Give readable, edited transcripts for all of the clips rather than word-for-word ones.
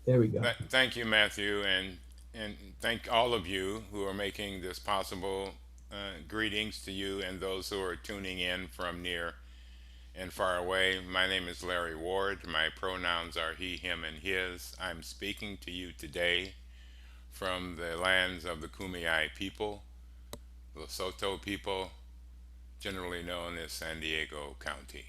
There we go. Thank you, Matthew, and thank all of you who are making this possible. Greetings to you and those who are tuning in from near and far away. My name is Larry Ward. My pronouns are he, him, and his. I'm speaking to you today from the lands of the Kumeyaay people, the Soto people, generally known as San Diego County.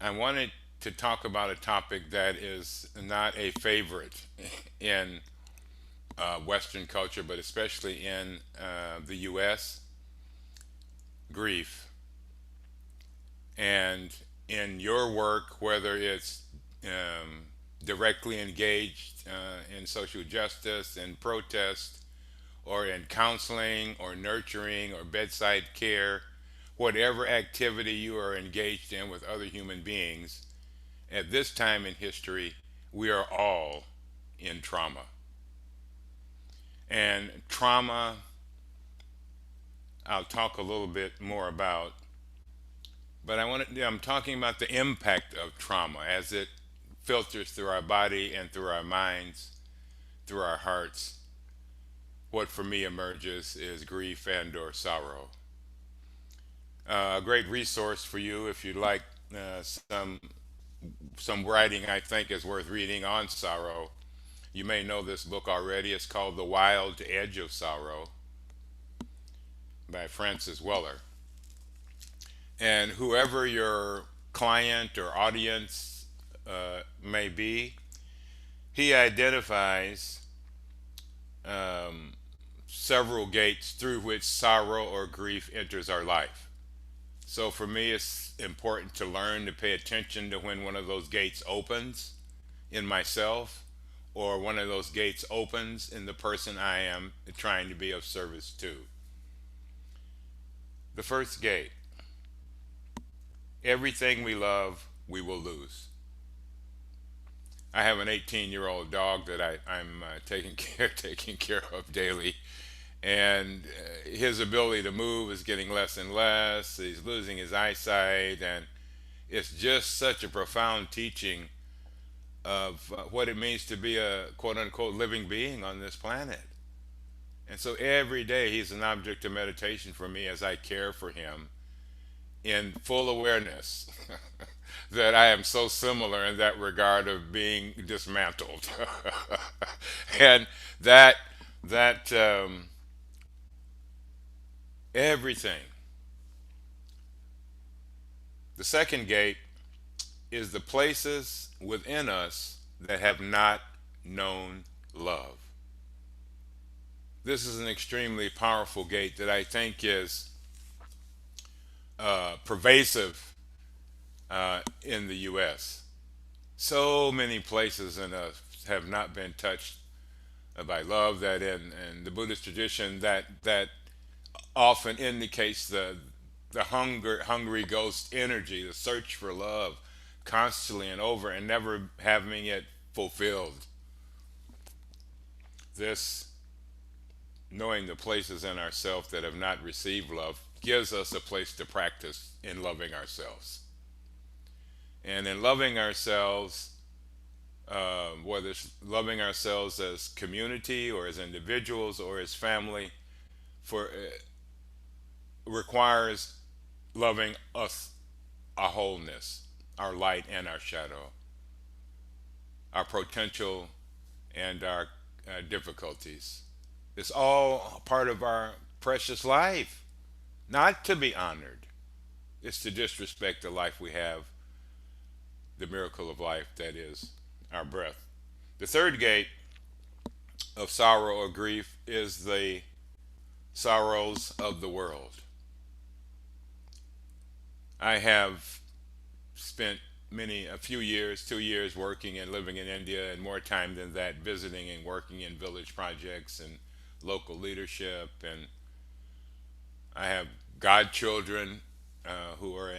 I wanted to talk about a topic that is not a favorite in Western culture, but especially in the U.S. grief. And in your work, whether it's directly engaged in social justice and protest, or in counseling, or nurturing, or bedside care, whatever activity you are engaged in with other human beings, at this time in history, we are all in trauma. And trauma, I'll talk a little bit more about, but I'm talking about the impact of trauma as it filters through our body and through our minds, through our hearts. What for me emerges is grief and or sorrow. A great resource for you if you'd like some writing I think is worth reading on sorrow. You may know this book already. It's called The Wild Edge of Sorrow by Francis Weller. And whoever your client or audience may be, he identifies um, several gates through which sorrow or grief enters our life. So for me, it's important to learn to pay attention to when one of those gates opens in myself, or one of those gates opens in the person I am trying to be of service to. The first gate: everything we love, we will lose. I have an 18-year-old dog that I'm taking care of daily, and his ability to move is getting less and less. He's losing his eyesight, and it's just such a profound teaching of what it means to be a quote unquote living being on this planet. And so every day he's an object of meditation for me as I care for him in full awareness that I am so similar in that regard of being dismantled. And that that everything. The second gate is the places within us that have not known love. This is an extremely powerful gate that I think is pervasive in the U.S. So many places in us have not been touched by love. That in the Buddhist tradition, that often indicates the hungry ghost energy, the search for love, constantly and over, and never having it fulfilled. This knowing the places in ourselves that have not received love gives us a place to practice in loving ourselves. And in loving ourselves, whether it's loving ourselves as community or as individuals or as family, for requires loving us, our wholeness, our light and our shadow, our potential and our difficulties. It's all part of our precious life, not to be honored. It's to disrespect the life we have, the miracle of life that is our breath. The third gate of sorrow or grief is the sorrows of the world. I have spent a few years, 2 years working and living in India, and more time than that visiting and working in village projects and local leadership. And I have godchildren who were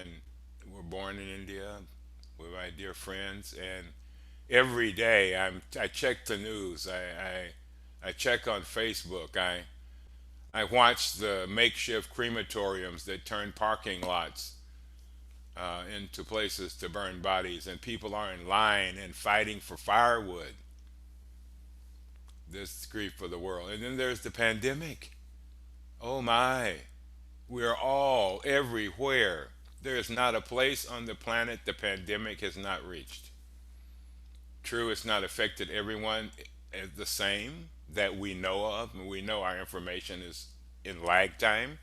born in India with my dear friends. And every day I check the news. I check on Facebook. I watch the makeshift crematoriums that turn parking lots into places to burn bodies, and people are in line and fighting for firewood. This grief for the world. And then there's the pandemic. Oh my. We're all everywhere. There is not a place on the planet the pandemic has not reached. True, it's not affected everyone as the same that we know of, and we know our information is in lag time.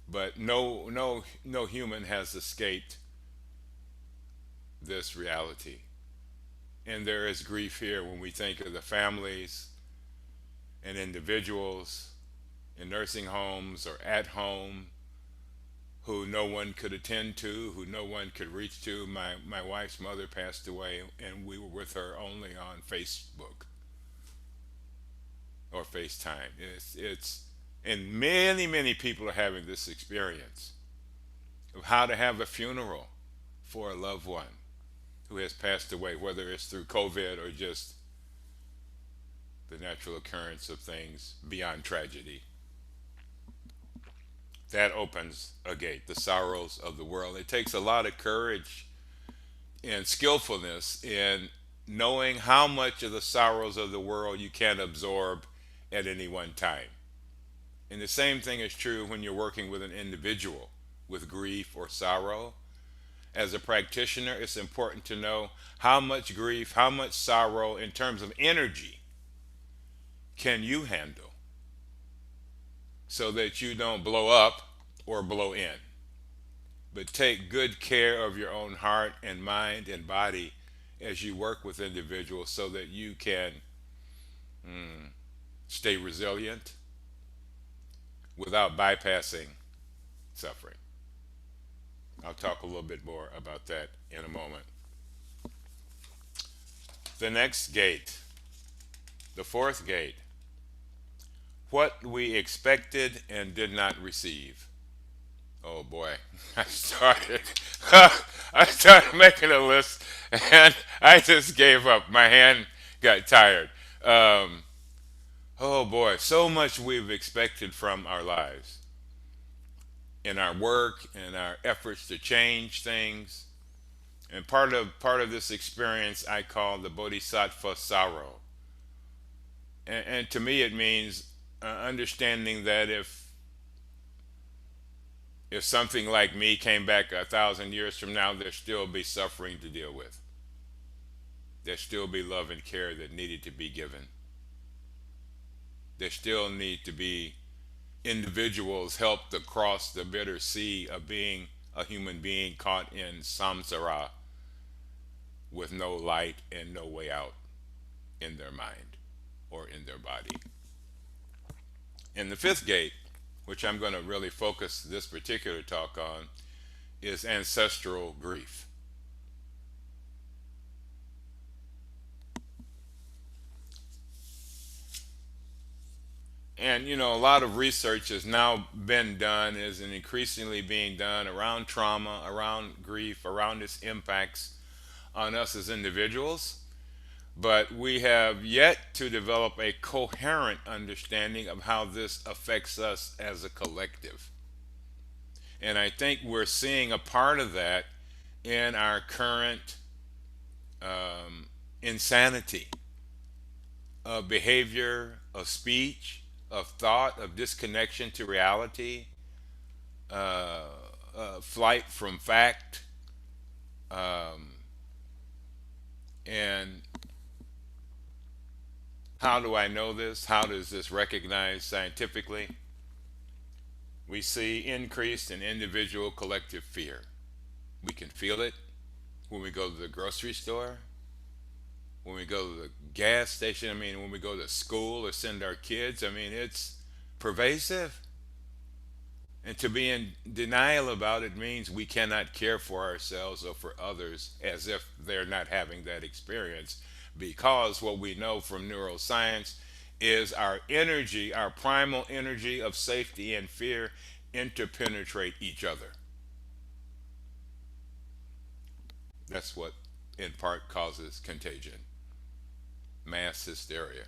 But no human has escaped this reality. And there is grief here when we think of the families and individuals in nursing homes or at home who no one could attend to, who no one could reach to. My wife's mother passed away, and we were with her only on Facebook or FaceTime. And many people are having this experience of how to have a funeral for a loved one who has passed away, whether it's through COVID or just the natural occurrence of things beyond tragedy. That opens a gate, the sorrows of the world. It takes a lot of courage and skillfulness in knowing how much of the sorrows of the world you can absorb at any one time. And the same thing is true when you're working with an individual with grief or sorrow. As a practitioner, it's important to know how much grief, how much sorrow in terms of energy can you handle so that you don't blow up or blow in. But take good care of your own heart and mind and body as you work with individuals so that you can stay resilient without bypassing suffering. I'll talk a little bit more about that in a moment. The next gate, the fourth gate, what we expected and did not receive. Oh boy, I started I started making a list and I just gave up. My hand got tired. Oh boy, so much we've expected from our lives in our work and our efforts to change things. And part of this experience I call the Bodhisattva Sorrow. And to me it means understanding that if something like me came back 1,000 years from now, there'd still be suffering to deal with. There'd still be love and care that needed to be given. There still need to be individuals helped to cross the bitter sea of being a human being caught in samsara with no light and no way out in their mind or in their body. And the fifth gate, which I'm going to really focus this particular talk on, is ancestral grief. And a lot of research has now been done, is increasingly being done around trauma, around grief, around its impacts on us as individuals. But we have yet to develop a coherent understanding of how this affects us as a collective. And I think we're seeing a part of that in our current insanity of behavior, of speech, of thought, of disconnection to reality, flight from fact, and how do I know this? How does this recognize scientifically? We see increased in individual collective fear. We can feel it when we go to the grocery store, when we go to the gas station, when we go to school or send our kids. It's pervasive. And to be in denial about it means we cannot care for ourselves or for others as if they're not having that experience. Because what we know from neuroscience is our energy, our primal energy of safety and fear, interpenetrate each other. That's what in part causes contagion, mass hysteria.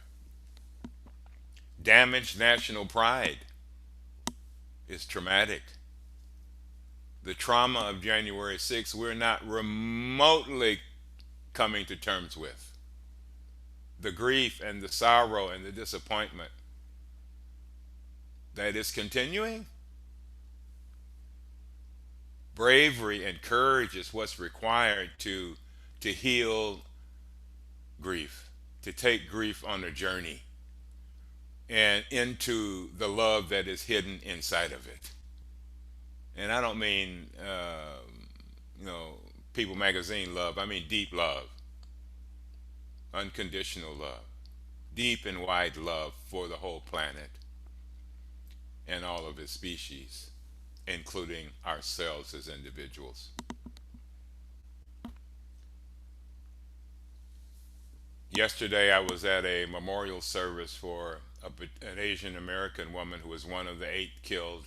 Damaged national pride is traumatic. The trauma of January 6th, we're not remotely coming to terms with. The grief and the sorrow and the disappointment that is continuing. Bravery and courage is what's required to heal grief, to take grief on a journey and into the love that is hidden inside of it. And I don't mean you know, People Magazine love. I mean deep love, unconditional love, deep and wide love for the whole planet and all of its species, including ourselves as individuals. Yesterday, I was at a memorial service for an Asian American woman who was one of the 8 killed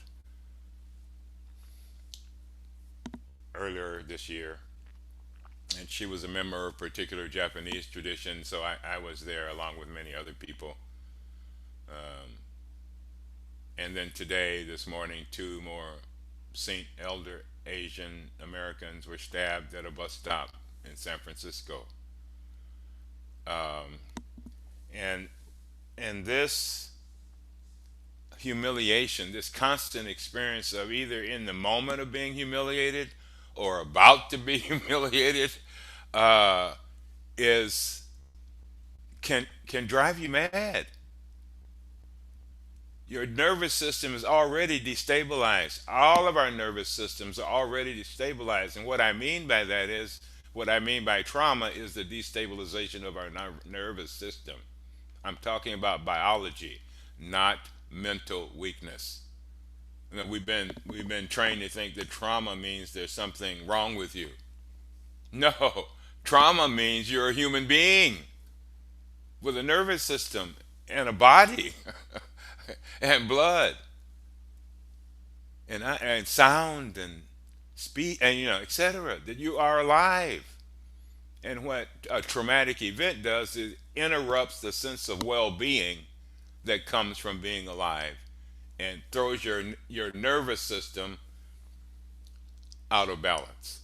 earlier this year. And she was a member of a particular Japanese tradition, so I was there along with many other people. Um, and then today, this morning, 2 more Saint Elder Asian Americans were stabbed at a bus stop in San Francisco. Um, and this humiliation, this constant experience of either in the moment of being humiliated or about to be humiliated, uh, is can drive you mad. Your nervous system is already destabilized. All of our nervous systems are already destabilized, and what I mean by trauma is the destabilization of our nervous system. I'm talking about biology, not mental weakness. You know, we've been trained to think that trauma means there's something wrong with you. No, trauma means you're a human being with a nervous system and a body and blood and sound and speech and etc. That you are alive. And what a traumatic event does is interrupts the sense of well-being that comes from being alive and throws your nervous system out of balance.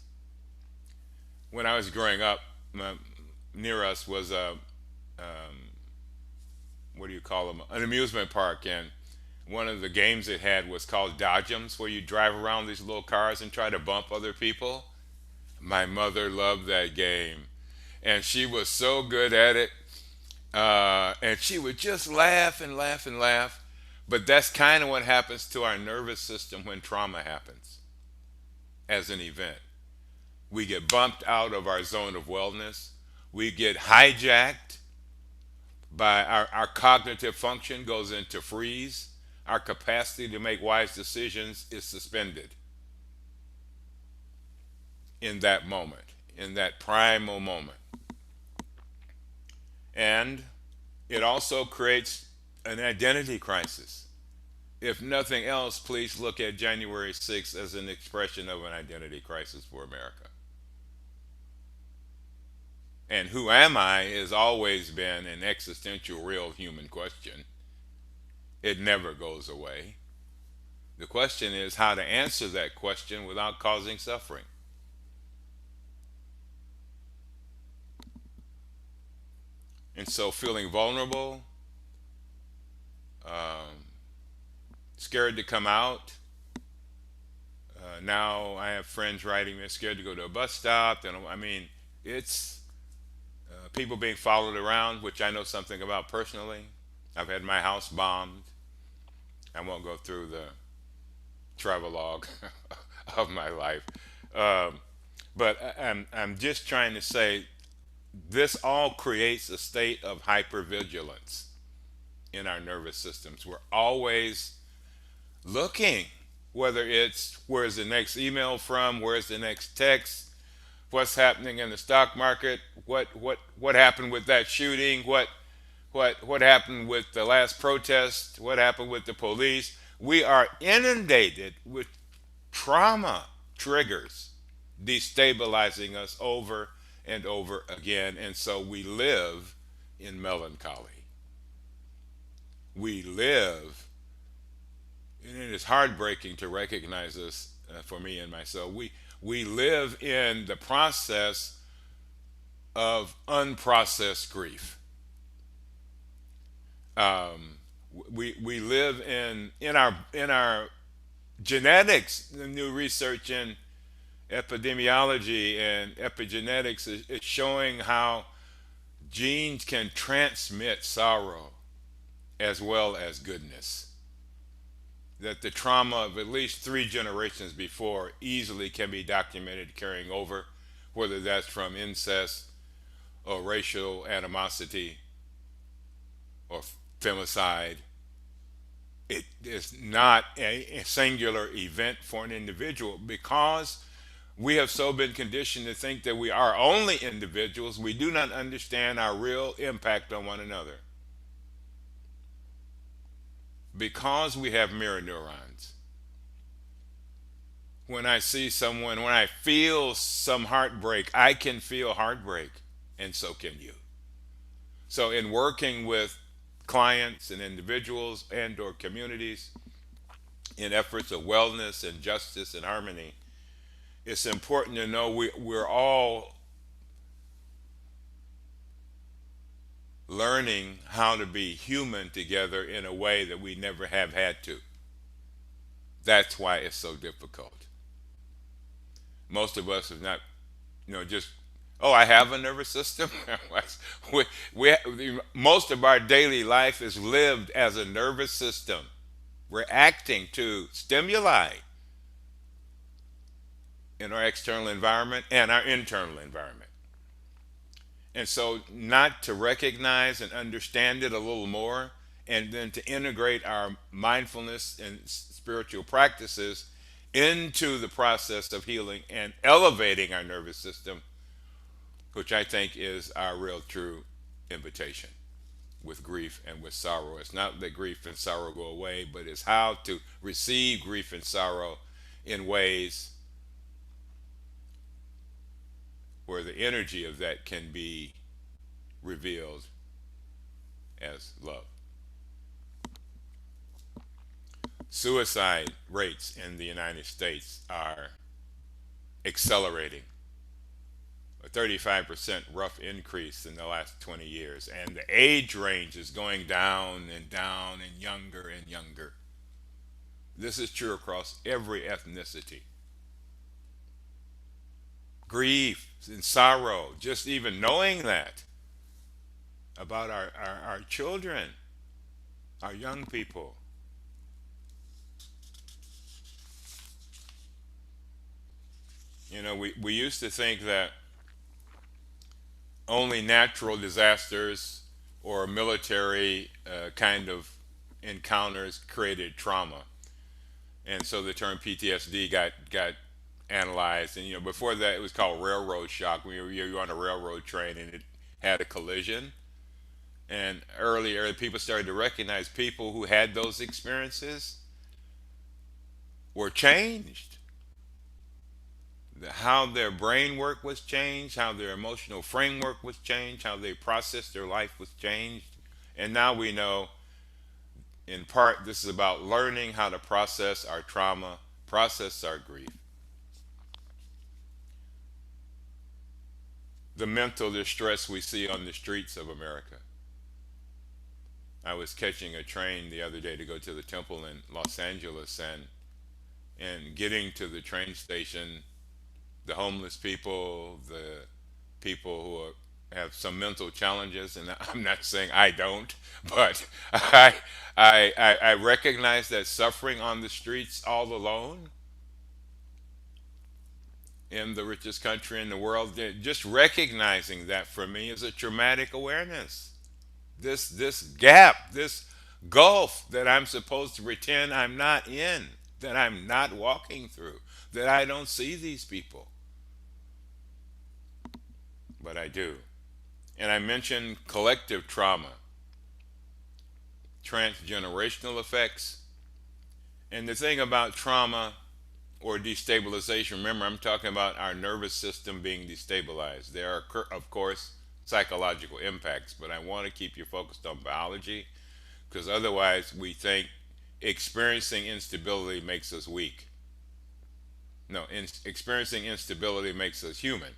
When I was growing up, near us was a what do you call them? An amusement park, and one of the games it had was called Dodgems, where you drive around these little cars and try to bump other people. My mother loved that game, and she was so good at it. And she would just laugh and laugh and laugh. But that's kind of what happens to our nervous system when trauma happens as an event. We get bumped out of our zone of wellness. We get hijacked by our cognitive function goes into freeze. Our capacity to make wise decisions is suspended in that moment, in that primal moment. And it also creates an identity crisis. If nothing else, please look at January 6th as an expression of an identity crisis for America. And who am I has always been an existential, real human question. It never goes away. The question is how to answer that question without causing suffering. And so, feeling vulnerable, um, scared to come out. Now I have friends writing me scared to go to a bus stop. And I mean, it's people being followed around, which I know something about personally. I've had my house bombed. I won't go through the travelogue of my life. Um, but I'm just trying to say this all creates a state of hypervigilance in our nervous systems. We're always looking, whether it's where's the next email from, where's the next text, what's happening in the stock market, what happened with that shooting, what happened with the last protest, what happened with the police. We are inundated with trauma triggers destabilizing us over and over again, and so we live in melancholy. We live, and it is heartbreaking to recognize this for me and myself. We live in the process of unprocessed grief. We live in our genetics. The new research in epidemiology and epigenetics is showing how genes can transmit sorrow as well as goodness. That the trauma of at least three generations before easily can be documented carrying over, whether that's from incest or racial animosity or femicide. It is not a singular event for an individual because we have so been conditioned to think that we are only individuals. We do not understand our real impact on one another because we have mirror neurons. When I see someone, when I feel some heartbreak, I can feel heartbreak, and so can you. So in working with clients and individuals and or communities in efforts of wellness and justice and harmony, it's important to know we're all learning how to be human together in a way that we never have had to. That's why it's so difficult. Most of us have not, just, oh, I have a nervous system. Most of our daily life is lived as a nervous system, reacting to stimuli in our external environment and our internal environment. And so, not to recognize and understand it a little more, and then to integrate our mindfulness and spiritual practices into the process of healing and elevating our nervous system, which I think is our real true invitation with grief and with sorrow. It's not that grief and sorrow go away, but it's how to receive grief and sorrow in ways where the energy of that can be revealed as love. Suicide rates in the United States are accelerating. A 35% rough increase in the last 20 years. And the age range is going down and down and younger and younger. This is true across every ethnicity. Grief and sorrow, just even knowing that about our children, our young people. We used to think that only natural disasters or military kind of encounters created trauma. And so the term PTSD got analyzed. And before that, it was called railroad shock. When you were on a railroad train and it had a collision. And earlier, people started to recognize people who had those experiences were changed. How their brain work was changed, how their emotional framework was changed, how they processed their life was changed. And now we know, in part, this is about learning how to process our trauma, process our grief. The mental distress we see on the streets of America. I was catching a train the other day to go to the temple in Los Angeles, and getting to the train station, the homeless people, the people who have some mental challenges, and I'm not saying I don't, but I recognize that suffering on the streets all alone in the richest country in the world, just recognizing that for me is a traumatic awareness. This gap, this gulf that I'm supposed to pretend I'm not in, that I'm not walking through, that I don't see these people. But I do. And I mentioned collective trauma, transgenerational effects. And the thing about trauma or destabilization, remember, I'm talking about our nervous system being destabilized. There are, of course, psychological impacts, but I want to keep you focused on biology because otherwise we think experiencing instability makes us weak. No, experiencing instability makes us human.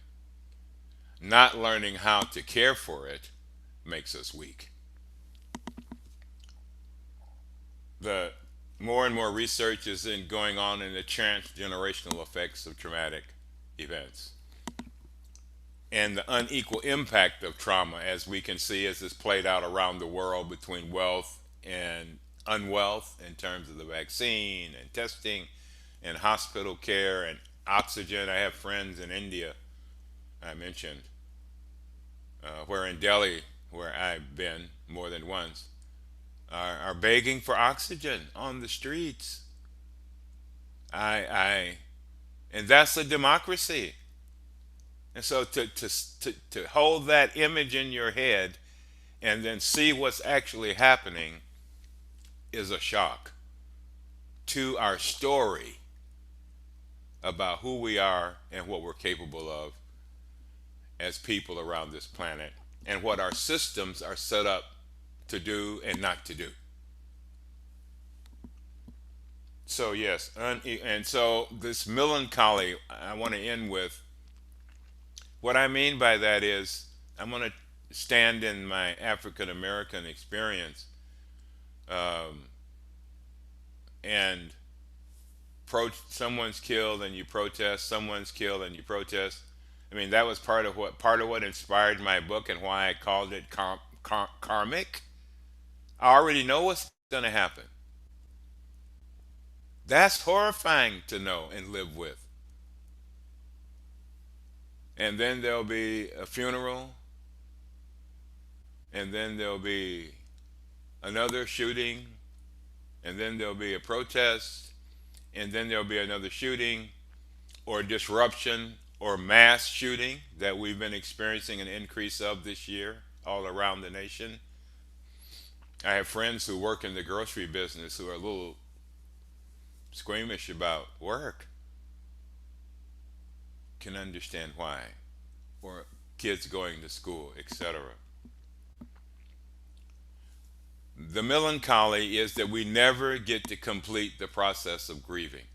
Not learning how to care for it makes us weak. The more and more research is going on in the transgenerational effects of traumatic events and the unequal impact of trauma, as we can see as it's played out around the world between wealth and unwealth in terms of the vaccine and testing and hospital care and oxygen. I have friends in India, I mentioned, where in Delhi, where I've been more than once, are begging for oxygen on the streets. I, and that's a democracy. And so to hold that image in your head and then see what's actually happening is a shock to our story about who we are and what we're capable of as people around this planet and what our systems are set up to do and not to do. So, yes, and so this melancholy, I want to end with what I mean by that is I'm going to stand in my African American experience um, and someone's killed and you protest, someone's killed and you protest. I mean, that was part of what inspired my book and why I called it karmic. I already know what's going to happen. That's horrifying to know and live with. And then there'll be a funeral, and then there'll be another shooting, and then there'll be a protest, and then there'll be another shooting or disruption or mass shooting that we've been experiencing an increase of this year all around the nation. I have friends who work in the grocery business who are a little squeamish about work. Can understand why. Or kids going to school, etc. The melancholy is that we never get to complete the process of grieving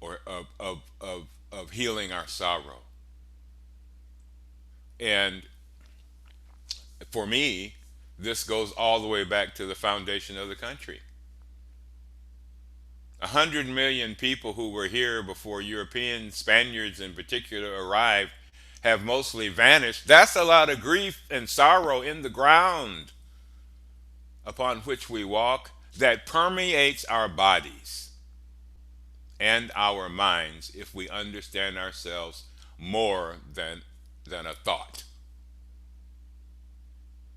or of healing our sorrow. And for me, this goes all the way back to the foundation of the country. 100 million people who were here before Europeans, Spaniards in particular, arrived have mostly vanished. That's a lot of grief and sorrow in the ground upon which we walk that permeates our bodies and our minds if we understand ourselves more than a thought.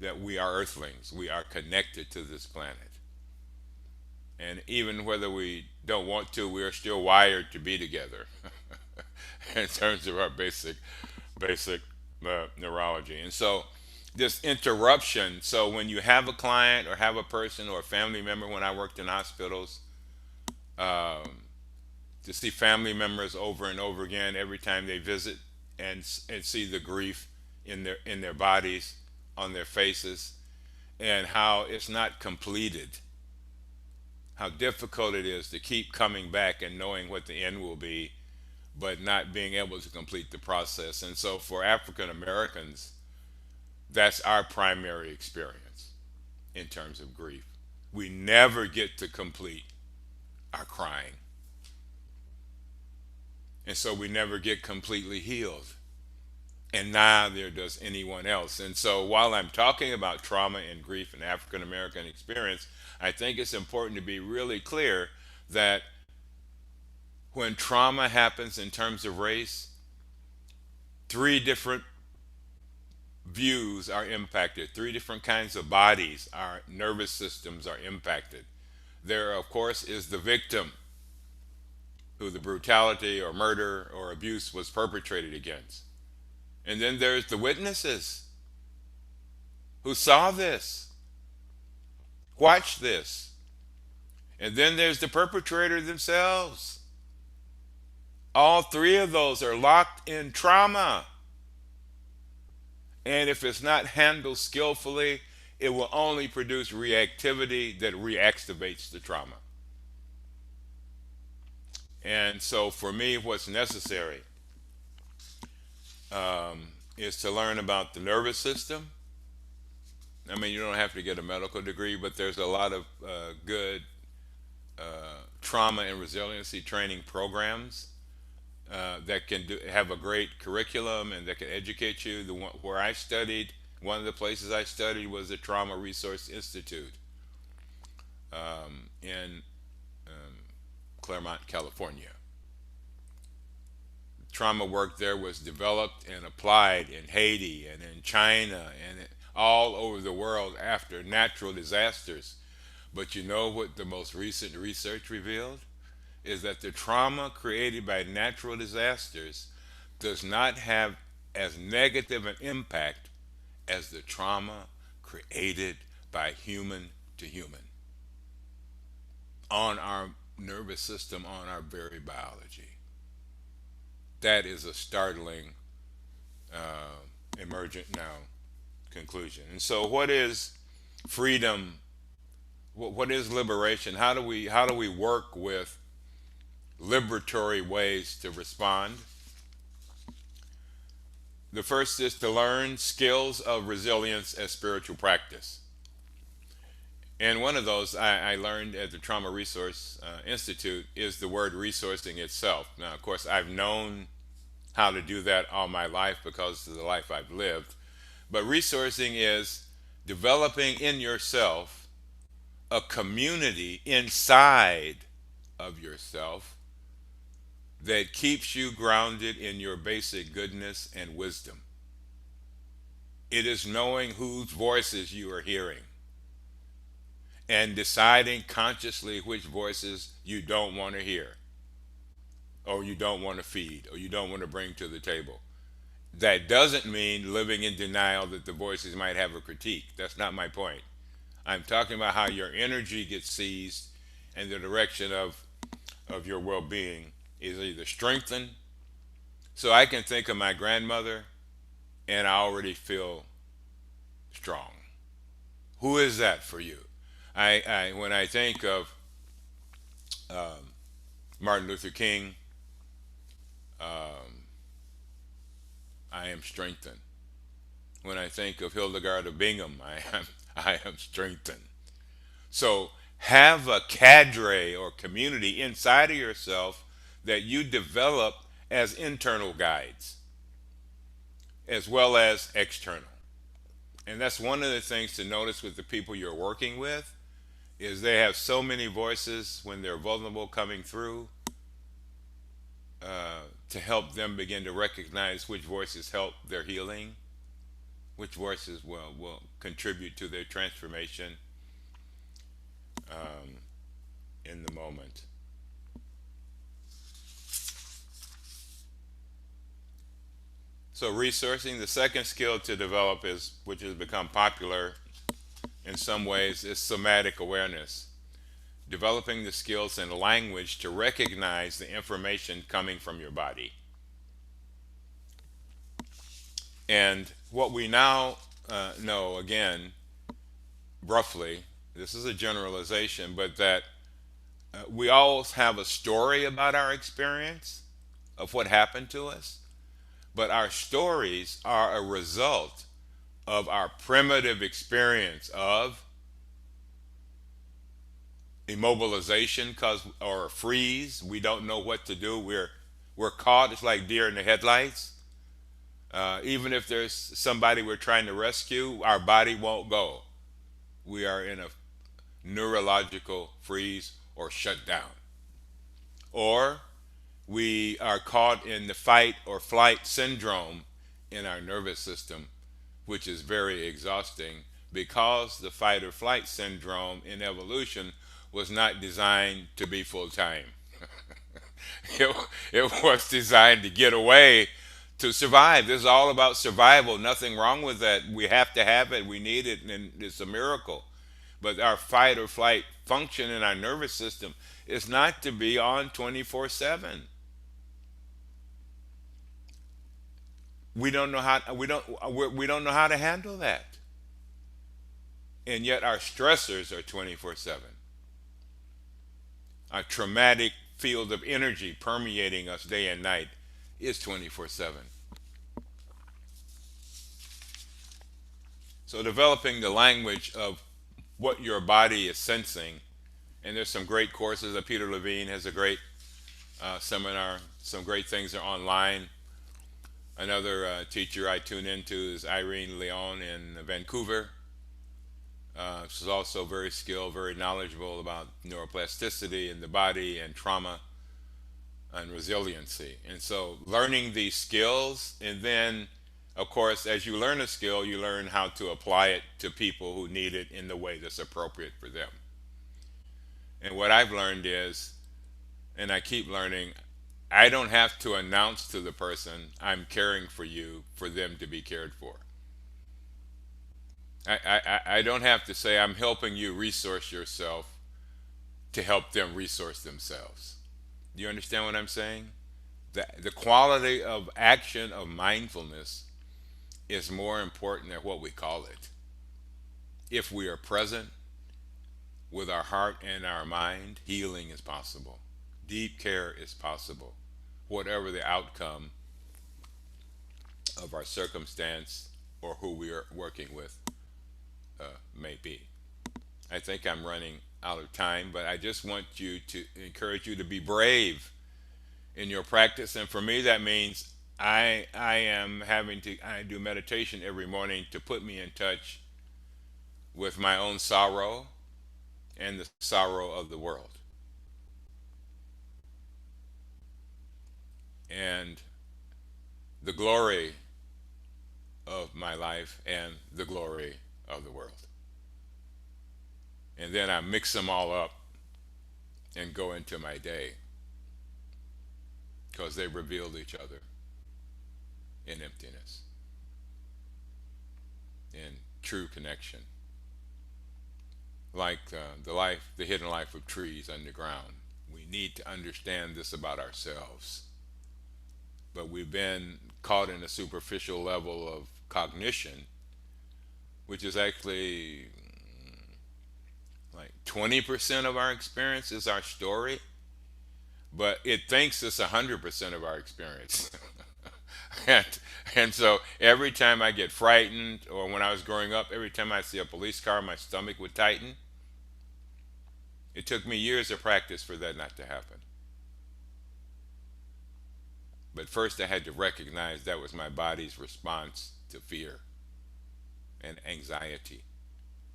That we are earthlings, we are connected to this planet. And even whether we don't want to, we are still wired to be together in terms of our basic neurology. And so this interruption, so when you have a client or have a person or a family member, when I worked in hospitals, um, to see family members over and over again every time they visit and see the grief in their bodies, on their faces, and how it's not completed, how difficult it is to keep coming back and knowing what the end will be, but not being able to complete the process. And so for African Americans, that's our primary experience in terms of grief. We never get to complete our crying. And so we never get completely healed. And neither does anyone else. And so while I'm talking about trauma and grief and African American experience, I think it's important to be really clear that when trauma happens in terms of race, three different views are impacted. Three different kinds of bodies, our nervous systems are impacted. There, of course, is the victim who the brutality or murder or abuse was perpetrated against. And then there's the witnesses who saw this, watched this. And then there's the perpetrator themselves. All three of those are locked in trauma. And if it's not handled skillfully, it will only produce reactivity that reactivates the trauma. And so for me, what's necessary is to learn about the nervous system. I mean, you don't have to get a medical degree, but there's a lot of good trauma and resiliency training programs that can have a great curriculum and that can educate you. The one where I studied, one of the places I studied was the Trauma Resource Institute in Claremont, California. Trauma work there was developed and applied in Haiti and in China and all over the world after natural disasters. But you know what the most recent research revealed? Is that the trauma created by natural disasters does not have as negative an impact as the trauma created by human to human on our nervous system, on our very biology. That is a startling emergent now conclusion. And so, what is freedom? What is liberation? How do we work with liberatory ways to respond? The first is to learn skills of resilience as spiritual practice. And one of those I learned at the Trauma Resource Institute is the word resourcing itself. Now, of course, I've known how to do that all my life because of the life I've lived. But resourcing is developing in yourself a community inside of yourself that keeps you grounded in your basic goodness and wisdom. It is knowing whose voices you are hearing and deciding consciously which voices you don't want to hear, or you don't want to feed, or you don't want to bring to the table. That doesn't mean living in denial that the voices might have a critique. That's not my point. I'm talking about how your energy gets seized and the direction of your well being is either strengthened. So I can think of my grandmother and I already feel strong. Who is that for you? When I think of Martin Luther King, I am strengthened. When I think of Hildegard of Bingham, I am strengthened. So have a cadre or community inside of yourself that you develop as internal guides as well as external. And that's one of the things to notice with the people you're working with is they have so many voices when they're vulnerable coming through to help them begin to recognize which voices help their healing, which voices will contribute to their transformation in the moment. So resourcing, the second skill to develop is, which has become popular in some ways, is somatic awareness. Developing the skills and language to recognize the information coming from your body. And what we now know, again, roughly, this is a generalization, but that we all have a story about our experience of what happened to us, but our stories are a result of our primitive experience of immobilization or freeze. We don't know what to do. We're caught. It's like deer in the headlights. Even if there's somebody we're trying to rescue, our body won't go. We are in a neurological freeze or shutdown. Or we are caught in the fight or flight syndrome in our nervous system, which is very exhausting because the fight or flight syndrome in evolution was not designed to be full time. it was designed to get away, to survive. This is all about survival. Nothing wrong with that. We have to have it. We need it, and it's a miracle. But our fight or flight function in our nervous system is not to be on 24/7. We don't know how to handle that. And yet our stressors are 24/7. Our traumatic field of energy permeating us day and night is 24/7. So developing the language of what your body is sensing, and there's some great courses. Peter Levine has a great seminar. Some great things are online. Another teacher I tune into is Irene Leon in Vancouver. She's also very skilled, very knowledgeable about neuroplasticity in the body and trauma and resiliency. And so learning these skills, and then, of course, as you learn a skill, you learn how to apply it to people who need it in the way that's appropriate for them. And what I've learned is, and I keep learning, I don't have to announce to the person I'm caring for you for them to be cared for. I don't have to say I'm helping you resource yourself to help them resource themselves. Do you understand what I'm saying? The quality of action of mindfulness is more important than what we call it. If we are present with our heart and our mind, healing is possible. Deep care is possible. Whatever the outcome of our circumstance or who we are working with may be. I think I'm running out of time, but I just want you to encourage you to be brave in your practice. And for me, that means I do meditation every morning to put me in touch with my own sorrow and the sorrow of the world. And the glory of my life and the glory of the world. And then I mix them all up and go into my day because they revealed each other in emptiness, in true connection. Like the hidden life of trees underground. We need to understand this about ourselves. But we've been caught in a superficial level of cognition, which is actually like 20% of our experience is our story, but it thinks it's 100% of our experience. and, and so every time I get frightened, or when I was growing up, every time I see a police car, my stomach would tighten. It took me years of practice for that not to happen. But first I had to recognize that was my body's response to fear and anxiety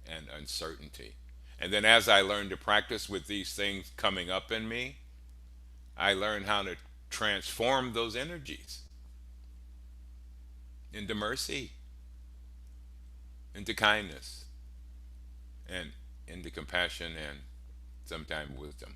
and uncertainty. And then as I learned to practice with these things coming up in me, I learned how to transform those energies into mercy, into kindness, and into compassion, and sometimes wisdom.